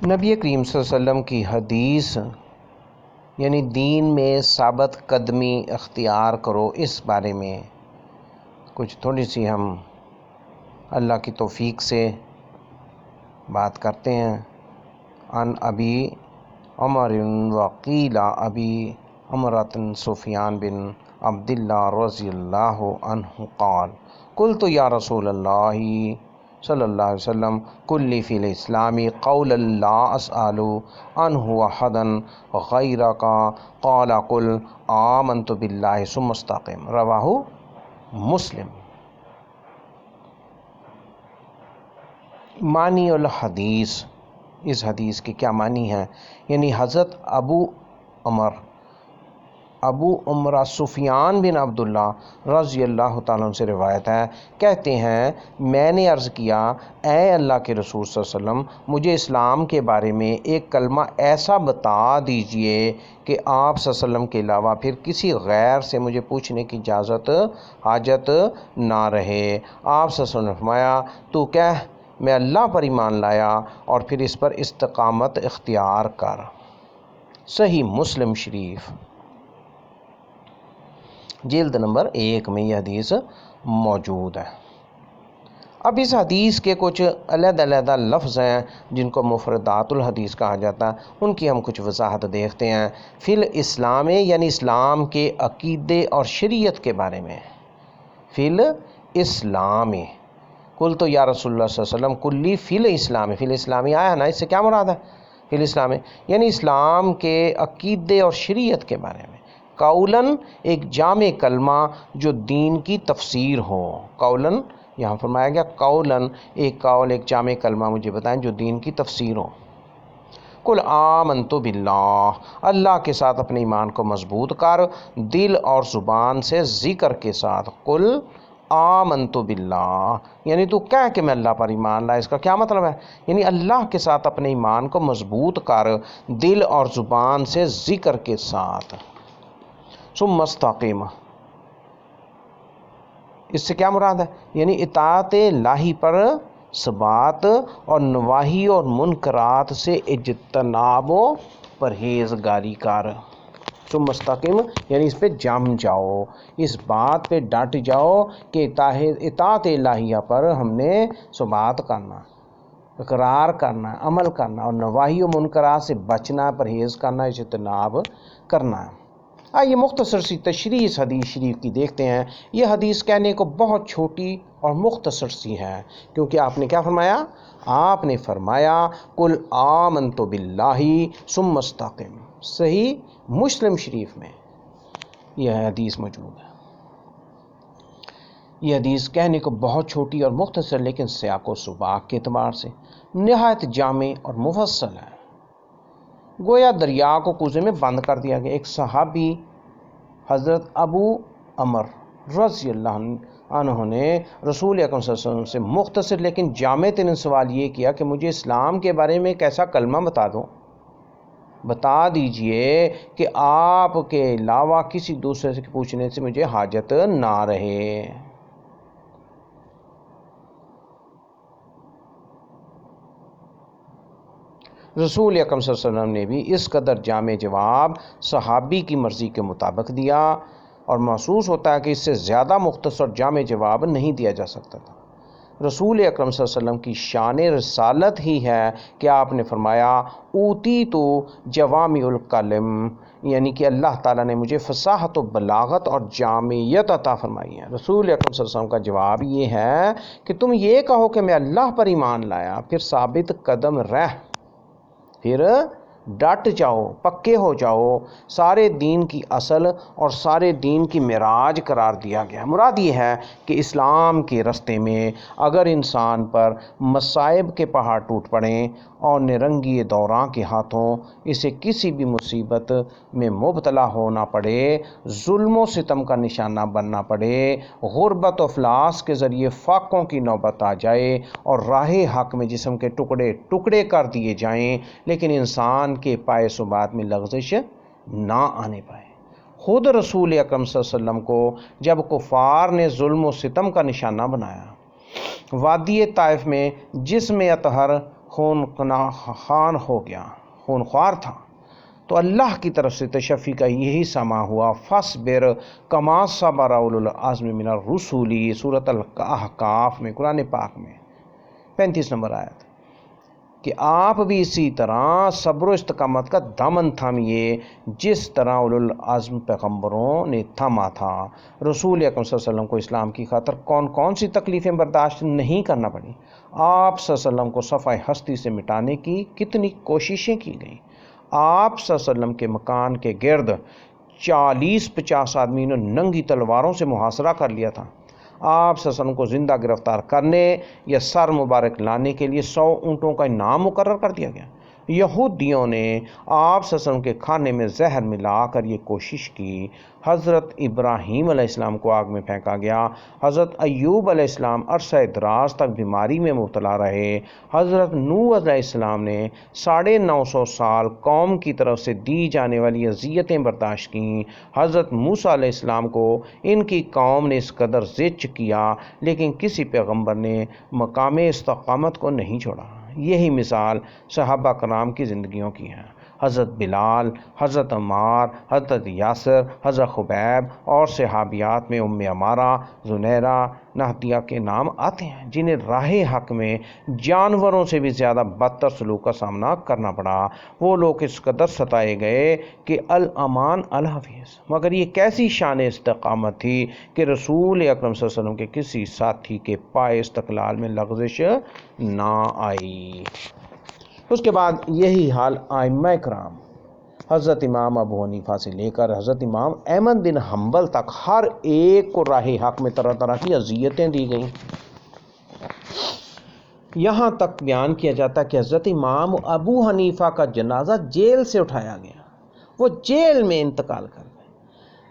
نبی کریم صلی اللہ علیہ وسلم کی حدیث یعنی دین میں ثابت قدمی اختیار کرو، اس بارے میں کچھ تھوڑی سی ہم اللہ کی توفیق سے بات کرتے ہیں۔ عن ابی عمر وقیل ابی عمرۃ سفیان بن عبداللہ رضی اللہ عنہ قال قلت یا رسول اللہ صلی اللہ علیہ وسلم قل لی فی الاسلام قولا لا اسأل عنہ احدا غیرک قال قل آمنت باللہ ثم استقم، رواہ مسلم۔ معنی الحدیث، اس حدیث کے کیا معنی ہیں؟ یعنی حضرت ابو عمرہ سفیان بن عبداللہ رضی اللہ تعالیٰ عنہ سے روایت ہے، کہتے ہیں میں نے عرض کیا اے اللہ کے رسول صلی اللہ علیہ وسلم، مجھے اسلام کے بارے میں ایک کلمہ ایسا بتا دیجئے کہ آپ صلی اللہ علیہ وسلم کے علاوہ پھر کسی غیر سے مجھے پوچھنے کی حاجت نہ رہے۔ آپ صلی اللہ علیہ وسلم نے فرمایا تو کہہ میں اللہ پر ایمان لایا اور پھر اس پر استقامت اختیار کر۔ صحیح مسلم شریف جلد نمبر 1 میں یہ حدیث موجود ہے۔ اب اس حدیث کے کچھ علیحدہ لفظ ہیں جن کو مفردات الحدیث کہا جاتا ہے، ان کی ہم کچھ وضاحت دیکھتے ہیں۔ فی الاسلام یعنی اسلام کے عقیدے اور شریعت کے بارے میں۔ فی الاسلام قل تو یا رسول اللہ صلی اللہ علیہ وسلم کلی فی الاسلام، فی الاسلام آیا ہے نا، اس سے کیا مراد ہے؟ فی الاسلام یعنی اسلام کے عقیدے اور شریعت کے بارے میں۔ قولاً ایک جامع کلمہ جو دین کی تفسیر ہو۔ قولاً یہاں فرمایا گیا قولاً ایک جامع کلمہ مجھے بتائیں جو دین کی تفسیر ہو۔ قل آمنت باللہ، اللہ کے ساتھ اپنے ایمان کو مضبوط کر، دل اور زبان سے ذکر کے ساتھ۔ قل آمنت باللہ یعنی تو کہہ کہ میں اللہ پر ایمان لایا، اس کا کیا مطلب ہے؟ یعنی اللہ کے ساتھ اپنے ایمان کو مضبوط کر، دل اور زبان سے ذکر کے ساتھ۔ ثم استقم، اس سے کیا مراد ہے؟ یعنی اطاعت الہی پر ثبات اور نواہی اور منکرات سے اجتناب و پرہیزگاری کر۔ ثم استقم یعنی اس پہ جم جاؤ، اس بات پہ ڈٹ جاؤ کہ اطاعت الہیہ پر ہم نے ثبات کرنا، اقرار کرنا، عمل کرنا اور نواہی و منکرات سے بچنا، پرہیز کرنا، اجتناب کرنا۔ آئیے مختصر سی تشریح اس حدیث شریف کی دیکھتے ہیں۔ یہ حدیث کہنے کو بہت چھوٹی اور مختصر سی ہے، کیونکہ آپ نے کیا فرمایا؟ آپ نے فرمایا قل آمنت باللہ ثم استقم۔ صحیح مسلم شریف میں یہ حدیث موجود ہے۔ یہ حدیث کہنے کو بہت چھوٹی اور مختصر لیکن سیاق و سباق کے اعتبار سے نہایت جامع اور مفصل ہے۔ گویا دریا کو کوزے میں بند کر دیا گیا۔ ایک صحابی حضرت ابو عمر رضی اللہ عنہ نے رسول اکرم صلی اللہ علیہ وسلم سے مختصر لیکن جامع ترین سوال یہ کیا کہ مجھے اسلام کے بارے میں ایک ایسا کلمہ بتا دیجئے کہ آپ کے علاوہ کسی دوسرے سے پوچھنے سے مجھے حاجت نہ رہے۔ رسول اکرم صلی اللہ علیہ وسلم نے بھی اس قدر جامع جواب صحابی کی مرضی کے مطابق دیا، اور محسوس ہوتا ہے کہ اس سے زیادہ مختصر جامع جواب نہیں دیا جا سکتا تھا۔ رسول اکرم صلی اللہ علیہ وسلم کی شان رسالت ہی ہے کہ آپ نے فرمایا اوتیت جوامع الکلم، یعنی کہ اللہ تعالیٰ نے مجھے فصاحت و بلاغت اور جامعیت عطا فرمائی ہے۔ رسول اکرم صلی اللہ علیہ وسلم کا جواب یہ ہے کہ تم یہ کہو کہ میں اللہ پر ایمان لایا، پھر ثابت قدم رہ، پھر ڈٹ جاؤ، پکے ہو جاؤ۔ سارے دین کی اصل اور سارے دین کی معراج قرار دیا گیا۔ مراد یہ ہے کہ اسلام کے رستے میں اگر انسان پر مصائب کے پہاڑ ٹوٹ پڑیں اور نرنگی دوراں کے ہاتھوں اسے کسی بھی مصیبت میں مبتلا ہونا پڑے، ظلم و ستم کا نشانہ بننا پڑے، غربت و افلاس کے ذریعے فاقوں کی نوبت آ جائے اور راہ حق میں جسم کے ٹکڑے ٹکڑے کر دیے جائیں، لیکن انسان کے پائے ثبات میں لغزش نہ آنے پائے۔ خود رسول اکرم صلی اللہ علیہ وسلم کو جب کفار نے ظلم و ستم کا نشانہ بنایا، وادی طائف میں جسم اطہر خون خوار تھا، تو اللہ کی طرف سے تشفی کا یہی سما ہوا، فاصبر کما صبر اولو العزم من الرسل، سورۃ الاحقاف میں، قرآن پاک میں 35 نمبر آیت، کہ آپ بھی اسی طرح صبر و استقامت کا دامن تھامیے جس طرح اولو العزم پیغمبروں نے تھاما تھا۔ رسول اکرم صلی اللہ علیہ وسلم کو اسلام کی خاطر کون کون سی تکلیفیں برداشت نہیں کرنا پڑی، آپ صلی اللہ علیہ وسلم کو صفحہ ہستی سے مٹانے کی کتنی کوششیں کی گئیں، آپ صلی اللہ علیہ وسلم کے مکان کے گرد 40-50 آدمی نے ننگی تلواروں سے محاصرہ کر لیا تھا، آپ صلی اللہ علیہ وسلم کو زندہ گرفتار کرنے یا سر مبارک لانے کے لیے 100 اونٹوں کا انعام مقرر کر دیا گیا۔ یہودیوں نے آپ صلی اللہ علیہ وسلم کے کھانے میں زہر ملا کر یہ کوشش کی، حضرت ابراہیم علیہ السلام کو آگ میں پھینکا گیا، حضرت ایوب علیہ السلام عرصہ دراز تک بیماری میں مبتلا رہے، حضرت نوح علیہ السلام نے 950 سال قوم کی طرف سے دی جانے والی اذیتیں برداشت کیں، حضرت موسیٰ علیہ السلام کو ان کی قوم نے اس قدر زچ کیا، لیکن کسی پیغمبر نے مقام استقامت کو نہیں چھوڑا۔ یہی مثال صحابہ کرام کی زندگیوں کی ہے، حضرت بلال، حضرت عمار، حضرت یاسر، حضرت خبیب اور صحابیات میں ام عمارہ، زنیرہ، نہدیہ کے نام آتے ہیں، جنہیں راہ حق میں جانوروں سے بھی زیادہ بدتر سلوک کا سامنا کرنا پڑا۔ وہ لوگ اس قدر ستائے گئے کہ الامان الحفیظ، مگر یہ کیسی شان استقامت تھی کہ رسول اکرم صلی اللہ علیہ وسلم کے کسی ساتھی کے پائے استقلال میں لغزش نہ آئی۔ اس کے بعد یہی حال ائمہ کرام، حضرت امام ابو حنیفہ سے لے کر حضرت امام احمد بن حنبل تک، ہر ایک کو راہ حق میں طرح طرح کی اذیتیں دی گئیں۔ یہاں تک بیان کیا جاتا کہ حضرت امام ابو حنیفہ کا جنازہ جیل سے اٹھایا گیا، وہ جیل میں انتقال کر گئے۔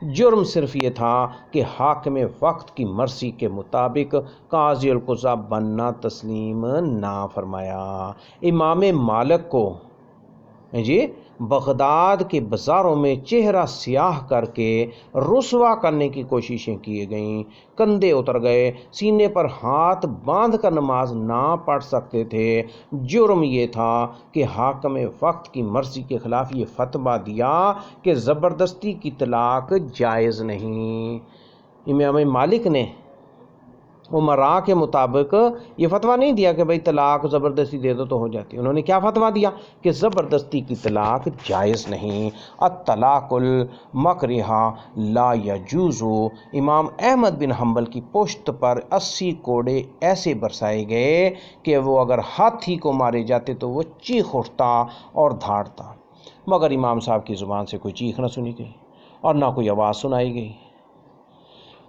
جرم صرف یہ تھا کہ حاکم وقت کی مرضی کے مطابق قاضی القضاء بننا تسلیم نہ فرمایا۔ امام مالک کو بغداد کے بازاروں میں چہرہ سیاہ کر کے رسوا کرنے کی کوششیں کی گئیں، کندھے اتر گئے، سینے پر ہاتھ باندھ کر نماز نہ پڑھ سکتے تھے۔ جرم یہ تھا کہ حاکم وقت کی مرضی کے خلاف یہ فتویٰ دیا کہ زبردستی کی طلاق جائز نہیں۔ امام مالک نے امراء کے مطابق یہ فتویٰ نہیں دیا کہ بھئی طلاق زبردستی دے دو تو ہو جاتی، انہوں نے کیا فتویٰ دیا کہ زبردستی کی طلاق جائز نہیں، الطلاق المکرہ لا یجوز۔ امام احمد بن حنبل کی پشت پر 80 کوڑے ایسے برسائے گئے کہ وہ اگر ہاتھی کو مارے جاتے تو وہ چیخ اٹھتا اور دھاڑتا، مگر امام صاحب کی زبان سے کوئی چیخ نہ سنی گئی اور نہ کوئی آواز سنائی گئی۔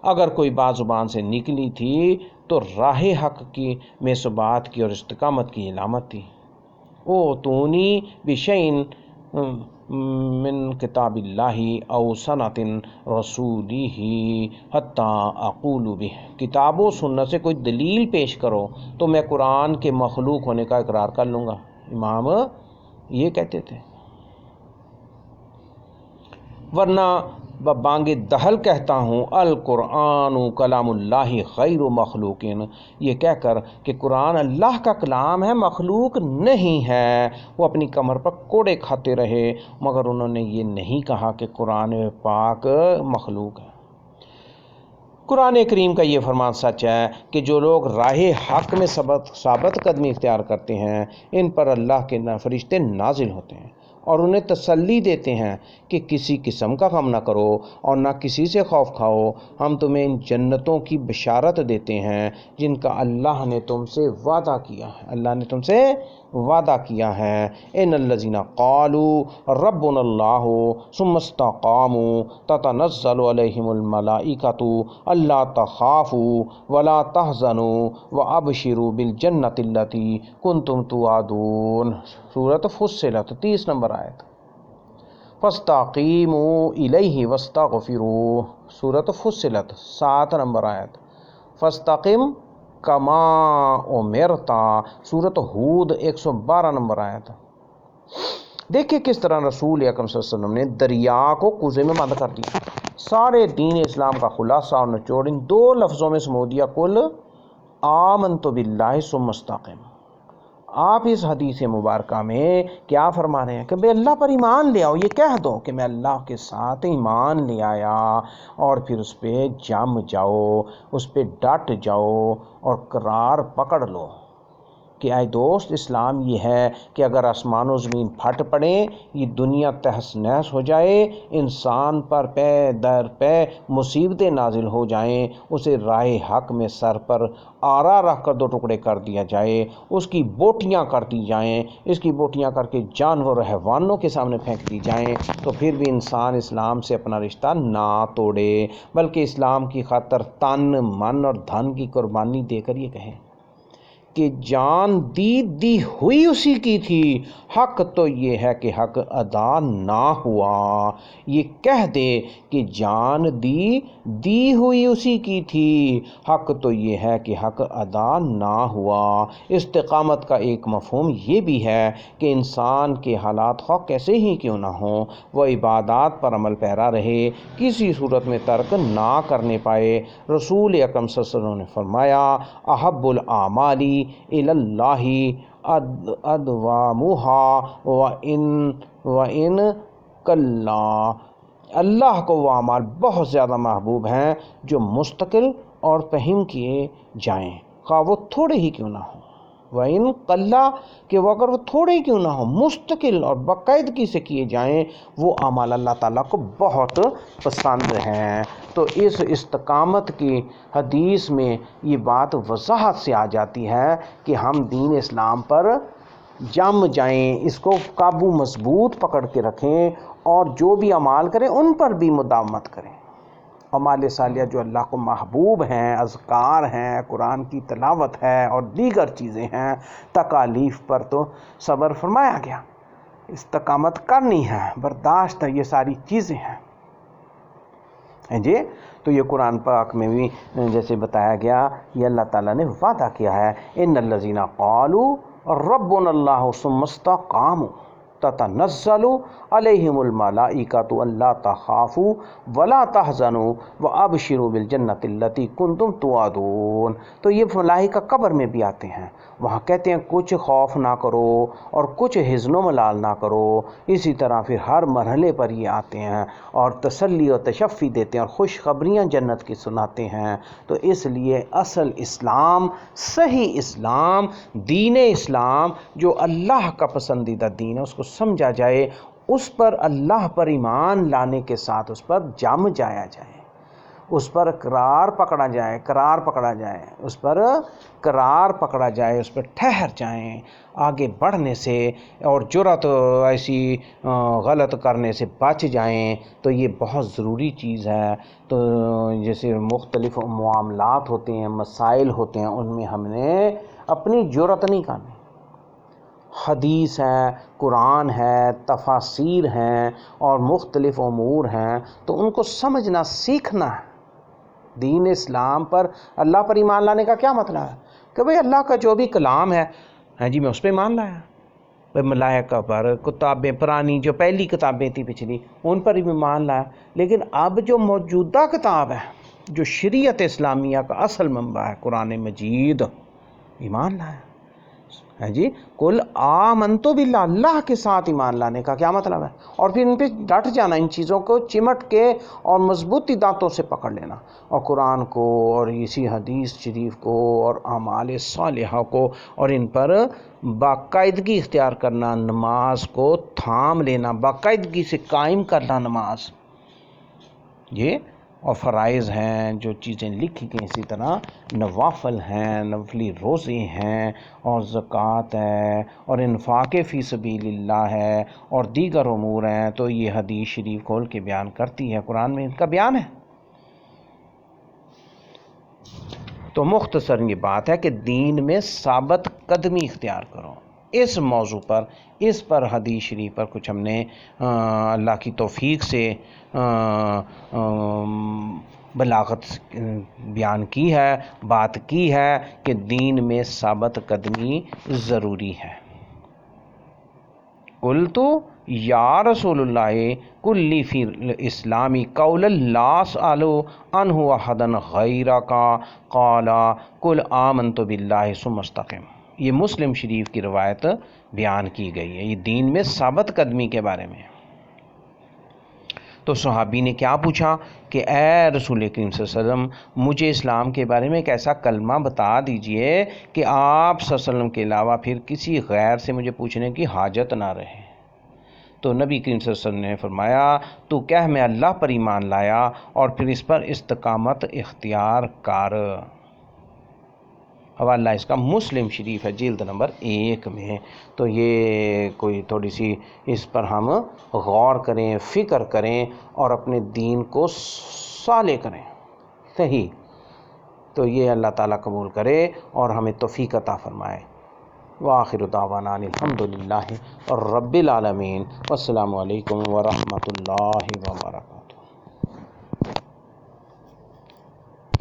اگر کوئی بات زبان سے نکلی تھی تو راہ حق کی میں ثبات کی اور استقامت کی علامت تھی۔ اوتونی بشیء من کتاب اللہ او سنت رسولہ حتی اقول بہ، کتاب و سنت سے کوئی دلیل پیش کرو تو میں قرآن کے مخلوق ہونے کا اقرار کر لوں گا، امام یہ کہتے تھے۔ ورنہ بانگ دہل کہتا ہوں القرآن کلام اللہ غیر مخلوق، یہ کہہ کر کہ قرآن اللہ کا کلام ہے، مخلوق نہیں ہے۔ وہ اپنی کمر پر کوڑے کھاتے رہے، مگر انہوں نے یہ نہیں کہا کہ قرآن پاک مخلوق ہے۔ قرآن کریم کا یہ فرمان سچ ہے کہ جو لوگ راہ حق میں ثابت قدمی اختیار کرتے ہیں ان پر اللہ کے فرشتے نازل ہوتے ہیں اور انہیں تسلی دیتے ہیں کہ کسی قسم کا غم نہ کرو اور نہ کسی سے خوف کھاؤ، ہم تمہیں ان جنتوں کی بشارت دیتے ہیں جن کا اللہ نے تم سے وعدہ کیا ہے، اللہ نے تم سے وعدہ کیا ہے۔ ان الذین قالوا ربنا اللہ ثم استقاموا تتنزل علیہم الملائکۃ الا تخافوا ولا تحزنوا وابشروا بالجنۃ التی کنتم توعدون، سورۃ فصلت 30 نمبر آیت۔ فاستقیموا الیہ واستغفروہ، سورۃ فصلت 7 نمبر آیت۔ فاستقم کما امرتا، سورۃ ہود 112 نمبر آیت۔ دیکھیں کس طرح رسول اکرم صلی اللہ علیہ وسلم نے دریا کو کوزے میں بند کر دیا، سارے دین اسلام کا خلاصہ اور نچوڑ ان 2 لفظوں میں سمو دیا، قل آمنت باللہ ثم استقم، آپ اس حدیث مبارکہ میں کیا فرما رہے ہیں کہ بے اللہ پر ایمان لے آؤ، یہ کہہ دو کہ میں اللہ کے ساتھ ایمان لے آیا، اور پھر اس پہ جم جاؤ، اس پہ ڈٹ جاؤ اور قرار پکڑ لو کہ اے دوست، اسلام یہ ہے کہ اگر آسمان و زمین پھٹ پڑیں، یہ دنیا تہس نہس ہو جائے، انسان پر پے در پے مصیبتیں نازل ہو جائیں، اسے راہ حق میں سر پر آرا رکھ کر 2 ٹکڑے کر دیا جائے، اس کی بوٹیاں کر دی جائیں، اس کی بوٹیاں کر کے جانور و حیوانوں کے سامنے پھینک دی جائیں، تو پھر بھی انسان اسلام سے اپنا رشتہ نہ توڑے، بلکہ اسلام کی خاطر تن من اور دھن کی قربانی دے کر یہ کہیں کہ جان دی ہوئی اسی کی تھی، حق تو یہ ہے کہ حق ادا نہ ہوا۔ یہ کہہ دے کہ جان دی ہوئی اسی کی تھی، حق تو یہ ہے کہ حق ادا نہ ہوا۔ استقامت کا ایک مفہوم یہ بھی ہے کہ انسان کے حالات خواہ کیسے ہی کیوں نہ ہوں، وہ عبادات پر عمل پیرا رہے، کسی صورت میں ترک نہ کرنے پائے۔ رسول اکرم صلی اللہ علیہ وسلم نے فرمایا، احب الاعمال الی اللہ ادومها وان کلا، اللہ کو وہ اعمال بہت زیادہ محبوب ہیں جو مستقل اور فہم کیے جائیں، خواہ وہ تھوڑے ہی کیوں نہ ہوں، وَإِن قَلَّ، کہ وہ اگر وہ تھوڑے ہی کیوں نہ ہوں، مستقل اور باقاعدگی سے کیے جائیں، وہ اعمال اللہ تعالیٰ کو بہت پسند ہیں۔ تو اس استقامت کی حدیث میں یہ بات وضاحت سے آ جاتی ہے کہ ہم دین اسلام پر جم جائیں، اس کو قابو مضبوط پکڑ کے رکھیں، اور جو بھی اعمال کریں ان پر بھی مداومت کریں۔ اعمال صالحہ جو اللہ کو محبوب ہیں، اذکار ہیں، قرآن کی تلاوت ہے اور دیگر چیزیں ہیں، تکالیف پر تو صبر فرمایا گیا، استقامت کرنی ہے، برداشت ہے، یہ ساری چیزیں ہیں جی۔ تو یہ قرآن پاک میں بھی جیسے بتایا گیا، یہ اللہ تعالیٰ نے وعدہ کیا ہے، ان الذین قالوا ربنا اللہ ثم استقاموا تتنزل علیہم الملائکۃ الا تخافوا ولا تحزنوا وابشروا بالجنۃ التی کنتم توعدون۔ تو یہ ملائکہ قبر میں بھی آتے ہیں، وہاں کہتے ہیں کچھ خوف نہ کرو اور کچھ حزن و ملال نہ کرو، اسی طرح پھر ہر مرحلے پر یہ آتے ہیں اور تسلی و تشفی دیتے ہیں اور خوشخبریاں جنت کی سناتے ہیں۔ تو اس لیے اصل اسلام، صحیح اسلام، دین اسلام جو اللہ کا پسندیدہ دین ہے، اس کو سمجھا جائے، اس پر اللہ پر ایمان لانے کے ساتھ اس پر جم جایا جائے، اس پر قرار پکڑا جائے، اس پر قرار پکڑا جائے، اس پر ٹھہر جائیں، آگے بڑھنے سے اور جرأت ایسی غلط کرنے سے بچ جائیں۔ تو یہ بہت ضروری چیز ہے۔ تو جیسے مختلف معاملات ہوتے ہیں، مسائل ہوتے ہیں، ان میں ہم نے اپنی جرأت نہیں کرنی۔ حدیث ہے، قرآن ہے، تفاسیر ہیں اور مختلف امور ہیں، تو ان کو سمجھنا سیکھنا ہے۔ دین اسلام پر، اللہ پر ایمان لانے کا کیا مطلب ہے کہ بھئی اللہ کا جو بھی کلام ہے جی میں اس پہ ایمان لایا، ملائکہ پر، کتابیں پرانی جو پہلی کتابیں تھیں پچھلی ان پر بھی ایمان لایا، لیکن اب جو موجودہ کتاب ہے، جو شریعت اسلامیہ کا اصل منبع ہے قرآن مجید، ایمان لایا ہے جی۔ کل آمنت باللہ، اللہ کے ساتھ ایمان لانے کا کیا مطلب ہے؟ اور پھر ان پہ ڈٹ جانا، ان چیزوں کو چمٹ کے اور مضبوطی دانتوں سے پکڑ لینا، اور قرآن کو اور اسی حدیث شریف کو اور اعمال صالحہ کو اور ان پر باقاعدگی اختیار کرنا، نماز کو تھام لینا، باقاعدگی سے قائم کرنا نماز، یہ اور فرائض ہیں جو چیزیں لکھی گئی، اسی طرح نوافل ہیں، نفلی روزے ہیں اور زکوٰۃ ہے اور انفاق فی سبیل اللہ ہے اور دیگر امور ہیں۔ تو یہ حدیث شریف کھول کے بیان کرتی ہے، قرآن میں ان کا بیان ہے۔ تو مختصر یہ بات ہے کہ دین میں ثابت قدمی اختیار کرو۔ اس موضوع پر، اس پر حدیث شریف پر کچھ ہم نے اللہ کی توفیق سے بلاغت بیان کی ہے، بات کی ہے کہ دین میں ثابت قدمی ضروری ہے۔ قلت یا رسول اللہ کلی فی الاسلامی قولا لا اسأل عنہ احدا غیرک قال قل آمنت باللہ ثم استقم۔ یہ مسلم شریف کی روایت بیان کی گئی ہے، یہ دین میں ثابت قدمی کے بارے میں۔ تو صحابی نے کیا پوچھا کہ اے رسول کریم صلی اللہ علیہ وسلم، مجھے اسلام کے بارے میں ایک ایسا کلمہ بتا دیجئے کہ آپ صلی اللہ علیہ وسلم کے علاوہ پھر کسی غیر سے مجھے پوچھنے کی حاجت نہ رہے۔ تو نبی کریم صلی اللہ علیہ وسلم نے فرمایا، تو کہہ میں اللہ پر ایمان لایا اور پھر اس پر استقامت اختیار کر۔ حوالہ اس کا مسلم شریف ہے، جلد نمبر 1 میں۔ تو یہ کوئی تھوڑی سی اس پر ہم غور کریں، فکر کریں اور اپنے دین کو صالح کریں، صحیح۔ تو یہ اللہ تعالیٰ قبول کرے اور ہمیں توفیق عطا فرمائے۔ وآخر دعوانا الحمدللہ رب العالمین، والسلام علیکم ورحمۃ اللہ وبرکاتہ۔